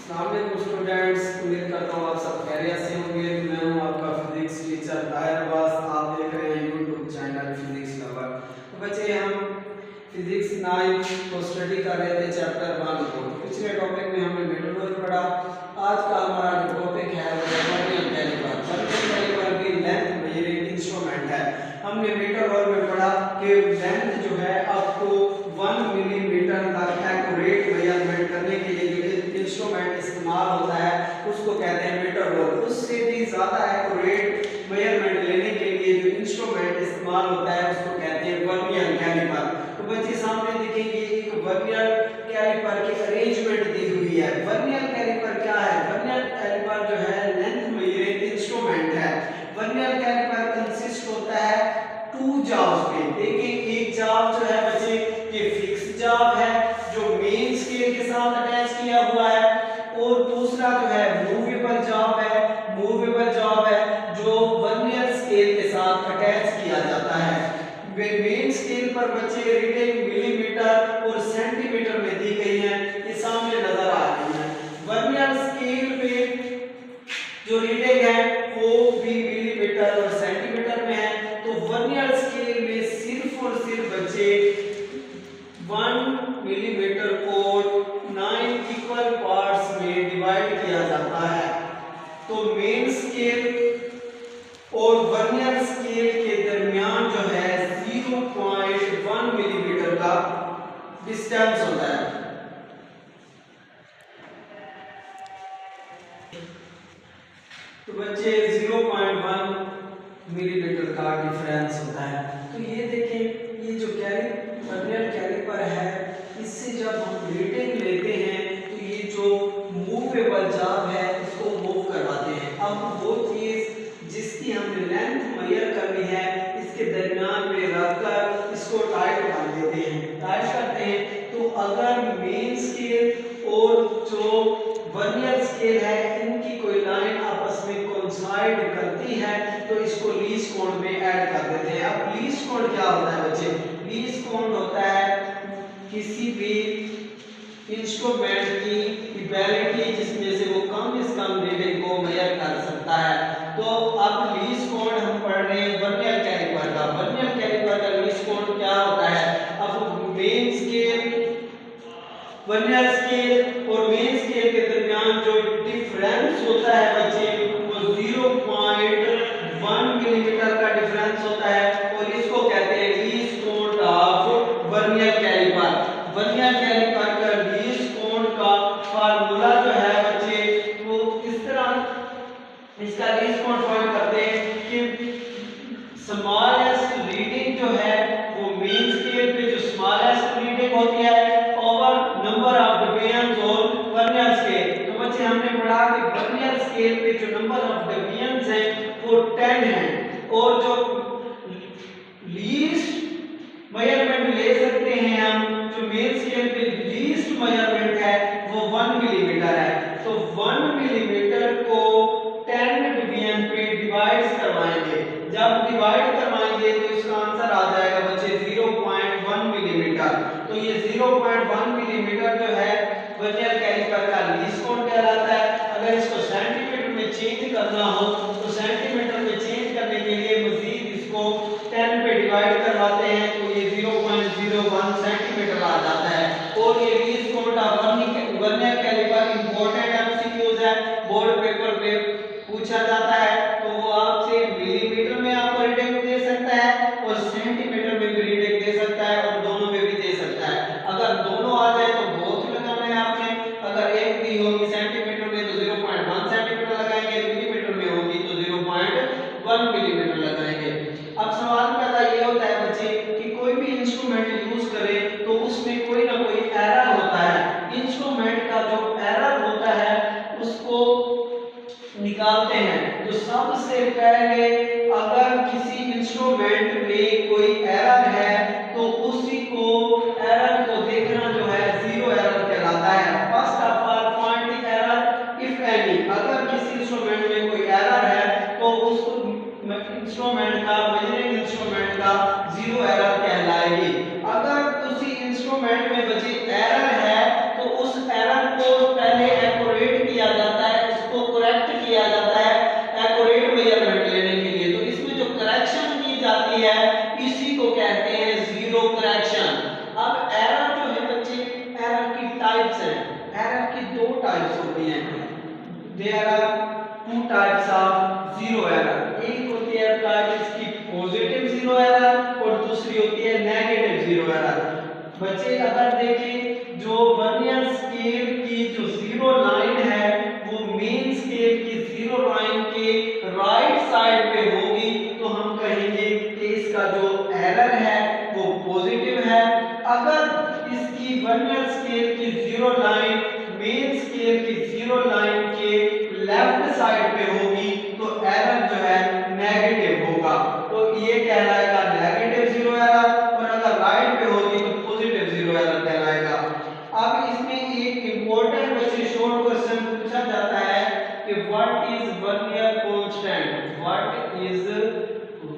अस्सलामुअलैकुम स्टूडेंट्स, उम्मीद करता हूँ आप सब खैरियत से होंगे। मैं हूँ आपका फिजिक्स टीचर ताहिर अब्बास। आप देख रहे हैं यूट्यूब चैनल फिजिक्स लवर। तो बच्चे हम फिजिक्स 9 को स्टडी कर रहे थे चैप्टर 1 को। पिछले टॉपिक में हमने मीटर रोल पढ़ा। आज का हमारा जो टॉपिक है वो वर्नियर कैलिपर। वर्नियर कैलिपर भी लेंथ मेजरिंग इंस्ट्रूमेंट है। हमने मीटर रोल में पढ़ा कि लेंथ जो है आपको 1 मिलीमीटर तक एक्यूरेट मेजरमेंट करने के लिए इंस्ट्रूमेंट इस्तेमाल होता है उसको कहते हैं मीटर रोल। उससे भी ज्यादा एक्यूरेट मेजरमेंट लेने के लिए जो इंस्ट्रूमेंट इस्तेमाल होता है उसको कहते हैं वर्नियर कैलिपर। तो बच्चे सामने देखेंगे एक वर्नियर कैलिपर की अरेंजमेंट दी हुई है। वर्नियर कैलिपर क्या है? वर्नियर कैलिपर जो है लेंथ मेजरिंग इंस्ट्रूमेंट है। वर्नियर कैलिपर कंसिस्ट होता है 2 जॉब्स पे। देखिए एक जॉब जो है बच्चे ये फिक्स जॉब है जो मेन स्केल के साथ अटैच किया हुआ है, और दूसरा जो है मूवेबल जॉब है। मूवेबल जॉब है जो वर्नियर स्केल के साथ अटैच किया जाता है। मेन स्केल पर बच्चे रीडिंग मिलीमीटर और सेंटीमीटर में दी गई है, ये सामने नजर आ रही है। वर्नियर स्केल पे जो रीडिंग है वो भी मिलीमीटर और सेंटीमीटर में है। तो वर्नियर स्केल में सिर्फ और सिर्फ बच्चे 1 मिलीमीटर को 9 इक्वल पार्ट्स में डिवाइड किया जाता है। तो मेन स्केल और वर्नियर स्केल के दरमियान जो है 0.1 मिलीमीटर का डिस्टेंस होता है। तो बच्चे 0.1 मिलीमीटर का डिफरेंस होता है। तो ये देखें, ये जो वर्नियर कैलिपर है इससे जब हम रीडिंग लेते हैं तो ये जो मूवेबल जॉब है इसको मूव करवाते हैं। अब वो चीज जिसकी हमने लेंथ मेजर करनी है इसके दरमियान में रखकर इसको टाइट कर देते हैं। टाइट करते हैं तो अगर मेन स्केल और जो वर्नियर स्केल है इनकी कोई लाइन आपस में कोइंसाइड करती है तो इसको लीस्ट काउंट में ऐड कर देते हैं। अब लीस्ट काउंट क्या होता है बच्चे? लीस्ट काउंट होता है किसी भी इंस्ट्रूमेंट की एबिलिटी जिसमें से वो कम से कम रीडिंग को मेजर कर सकता है। तो अब लीस्ट काउंट हम पढ़ रहे हैं वर्नियर कैलिपर का। वर्नियर कैलिपर का लीस्ट काउंट क्या होता है? अब मेन स्केल, वर्नियर स्केल और मेन स्केल के दरमियान जो डिफरेंस होता है बच्चे वो 0.1 मिलीमीटर का डिफरेंस होता है, और इसको कहते हैं least count of vernier caliper. Vernier caliper का लीस्ट काउंट का फार्मूला जो है बच्चे वो किस तरह इसका लीस्ट काउंट फाइंड करते हैं कि स्मॉलेस्ट रीडिंग जो है वो मेन स्केल पे जो स्मॉलेस्ट रीडिंग होती है over number of divisions on vernier scale. तो बच्चे हमने पढ़ा कि वर्नियर स्केल पे जो नंबर ऑफ डिवीजंस है वो 10 है, और जो लीस्ट मेजरमेंट ले सकते हैं हम जो मेन स्केल पे लीस्ट मेजरमेंट है वो 1 मिलीमीटर है। तो 1 मिलीमीटर को 10 डिवीजन पे डिवाइड करवाएंगे। जब डिवाइड करवाएंगे तो इसका आंसर आ जाएगा बच्चे 0.1 मिलीमीटर। तो ये 0.1 मिलीमीटर जो है वर्नियर कैलिपर का लीस्ट काउंट कहलाता है। अगर इसको सेंटीमीटर में चेंज करना हो तो सेंटीमीटर में चेंज करने के लिए मजीद इसको 10 पे डिवाइड करवाते हैं तो ये 0.01 सेंटीमीटर आ जाता है। और ये least count of vernier caliper important MCQs है, बोर्ड पेपर पे पूछा जाता है। तो वो आपसे मिलीमीटर में आपको रीडिंग दे सकता है और सेंटीमीटर में भी रीडिंग दे सकता है और दोनों में भी दे सकता है। अगर दोनों आ जाए तो बहुत लगाना है आपने। अगर एक भी होगी सेंटीमीटर में तो 0.1 सेंटीमीटर लगाएंगे, मिलीमीटर में होगी तो 0.1 मिलीमीटर लगाएंगे। अब सवाल पैदा ये होता है बच्चे कि कोई भी इंस्ट्रूमेंट यूज करें तो उसमें कोई ना कोई एरर होता है। इंस्ट्रूमेंट का जो एरर होता है उसको निकालते हैं। तो सबसे पहले अगर किसी इंस्ट्रूमेंट में कोई एरर है तो उसी को एरर को देखना जो है जीरो एरर कहलाता है। First of all find the error if any. अगर किसी इंस्ट्रूमेंट में कोई एरर है तो उसको इंस्ट्रूमेंट का मेजरिंग इंस्ट्रूमेंट का जीरो एरर कहलाएगी। अगर उसी इंस्ट्रूमेंट में बची एरर है तो उस एरर को पहले एक्यूरेट एरर की दो टाइप्स होती हैं। There are two types of zero error. एक होती है आपका इसकी पॉजिटिव जीरो एरर और दूसरी होती है नेगेटिव जीरो एरर। बच्चे अगर देखें जो वर्नियर स्केल की जो जीरो लाइन है वो मेन स्केल की जीरो लाइन के राइट साइड पे होगी तो हम कहेंगे कि इसका जो एरर है वो पॉजिटिव है। अगर इसकी वर्नियर स्केल की जीरो लाइन मेन स्केल की जीरो लाइन के लेफ्ट साइड पे होगी तो एरर जो है नेगेटिव होगा, तो ये कहलाएगा नेगेटिव जीरो एरर। और अगर राइट पे होगी तो पॉजिटिव जीरो एरर कहलाएगा। अब इसमें एक इंपॉर्टेंट बच्चे शॉर्ट क्वेश्चन पूछा जाता है कि what is vernier constant. What is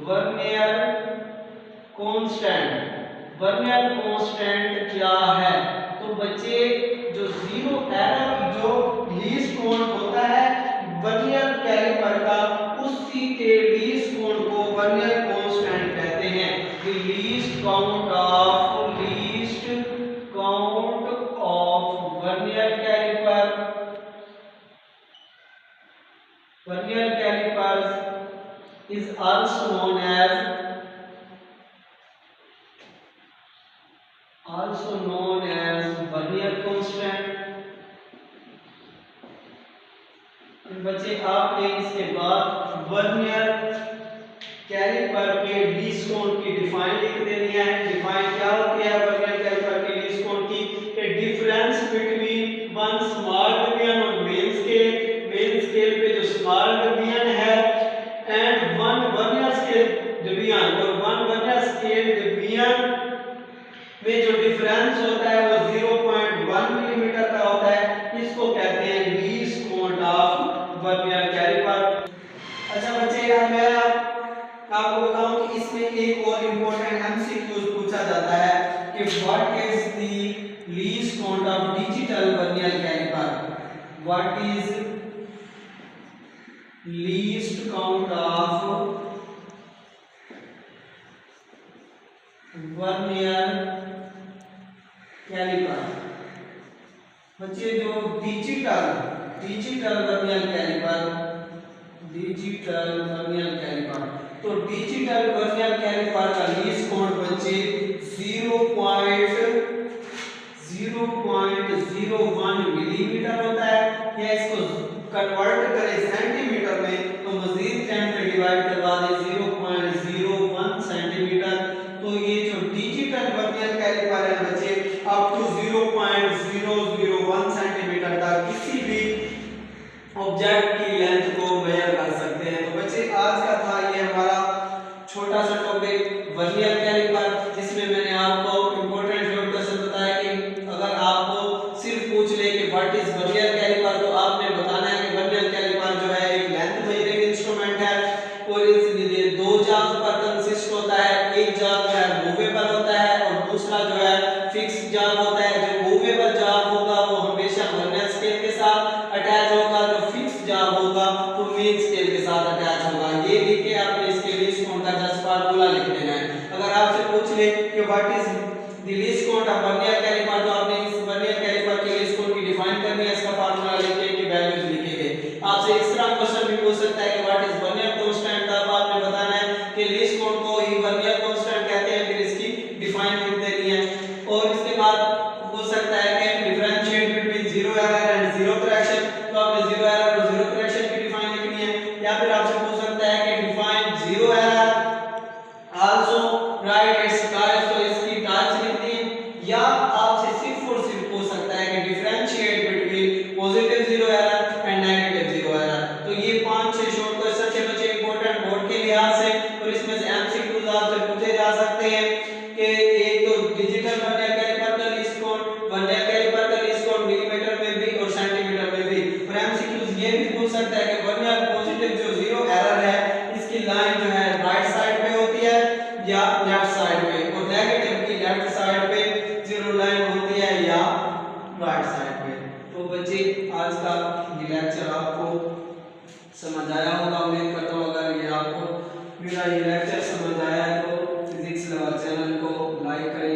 vernier constant. Vernier constant क्या है? तो बच्चे जो जीरो एरर जो लीस्ट काउंट होता है वर्नियर कैलिपर का उसी के लीस्ट काउंट को वर्नियर कांस्टेंट कहते हैं। The least count of vernier calipers is also known as vernier constant. बच्चे आपने इसके बाद वर्नियर कैलिपर के लीस्ट काउंट की डिफाइन लिख देनी है। डिफाइन क्या होती है वर्नियर कैलिपर के लीस्ट काउंट की? A difference between one small division और मेन स्केल पे जो स्मॉल डिवीजन है and one vernier scale division, और वन वर्नियर स्केल डिवीजन में जो डिफरेंस होता है वो 0.1 मिलीमीटर का होता है। इसको कहते हैं least count of vernier caliper. अच्छा बच्चे यार मैं आपको बताऊं कि इसमें एक और इम्पोर्टेंट एमसीक्यूज पूछा जाता है कि what is the least count of digital vernier caliper. What is least count of vernier caliper. बच्चे जो डिजिटल वर्नियर कैलिपर, तो डिजिटल वर्नियर कैलिपर का लीस्ट काउंट बच्चे 0.01 मिलीमीटर होता है। या इसको कन्वर्ट करें सेंटीमीटर में तो मजीद 10 पे डिवाइड करवा दें 0.01 सेंटीमीटर। तो ये जो डिजिटल वर्नियर कैलिपर है बच्चे अप टू 0.001 सेंटीमीटर तक किसी भी ऑब्जेक्ट की लेंथ को मेजर कर सकते हैं। तो बच्चे आज का था ये हमारा छोटा सा टॉपिक वर्नियर कैलिपर, जिसमें मैंने आपको इंपॉर्टेंट शॉर्ट क्वेश्चन बताया कि अगर आपको सिर्फ पूछ ले कि व्हाट इज वर्नियर कैलिपर तो आपने बताना है कि वर्नियर कैलिपर जो है एक लेंथ मेजरिंग इंस्ट्रूमेंट है और इसलिए दो जाग पर कंसिस्ट होता है। एक जाग जो है मूवेबल होता है और दूसरा जो है फिक्स जाग होता है। जो मूवेबल जाग होगा वो हमेशा वर्नियर स्केल के साथ अटैच होगा, जो फिक्स जाग होगा वो मेन स्केल के साथ अटैच होगा। ये लिख के आपने इसके लीस्ट काउंट का जस्ट फार्मूला लिख देना है। अगर आपसे पूछ ले कि what is the least count of vernier caliper तो आपने इस वर्नियर कैलिपर के लीस्ट काउंट की डिफाइन करनी है, इसका फार्मूला लिख के इसकी वैल्यूज लिखेंगे। आपसे इस तरह क्वेश्चन भी पूछ सकता है कि व्हाट इज वर्नियर कांस्टेंट, तब आपने बताना है कि लीस्ट काउंट को ही वर्नियर कांस्टेंट कहते हैं, फिर इसकी डिफाइन लिख देनी है। और इसके बाद पूछ सकता है कि differentiate between zero error and zero correction, तो आपने जीरो एरर और जीरो करेक्शन की डिफाइन लिखनी है। या फिर आपसे पूछ सकता है कि define zero error also right its types, तो इसकी टाइप्स लिखनी है। या आपसे सिर्फ और सिर्फ पूछ सकता है कि differentiate between positive zero error and negative zero error. तो ये 5-6 शॉर्ट क्वेश्चन थे बच्चे इंपॉर्टेंट बोर्ड के लिहाज से, और इसमें से एमसीक्यूज आपसे पूछे जा सकते हैं कि एक तो डिजिटल वर्नियर कैलिपर का लीस्ट काउंट, वर्नियर कैलिपर का लीस्ट काउंट मिलीमीटर में भी और सेंटीमीटर में भी। और एमसीक्यूज ये भी पूछ सकता है कि वर्नियर पॉजिटिव जो जीरो एरर है इसकी लाइन जो है राइट साइड पे होती है या लेफ्ट साइड पे, और नेगेटिव की लेफ्ट साइड पे जीरो लाइन होती है या राइट साइड पे। तो बच्चे आज का ये लेक्चर आपको समझ आया होगा, उम्मीद करता हूँ। अगर ये आपको मेरा ये लेक्चर समझ आया है तो फिजिक्स लवर चैनल को लाइक करें,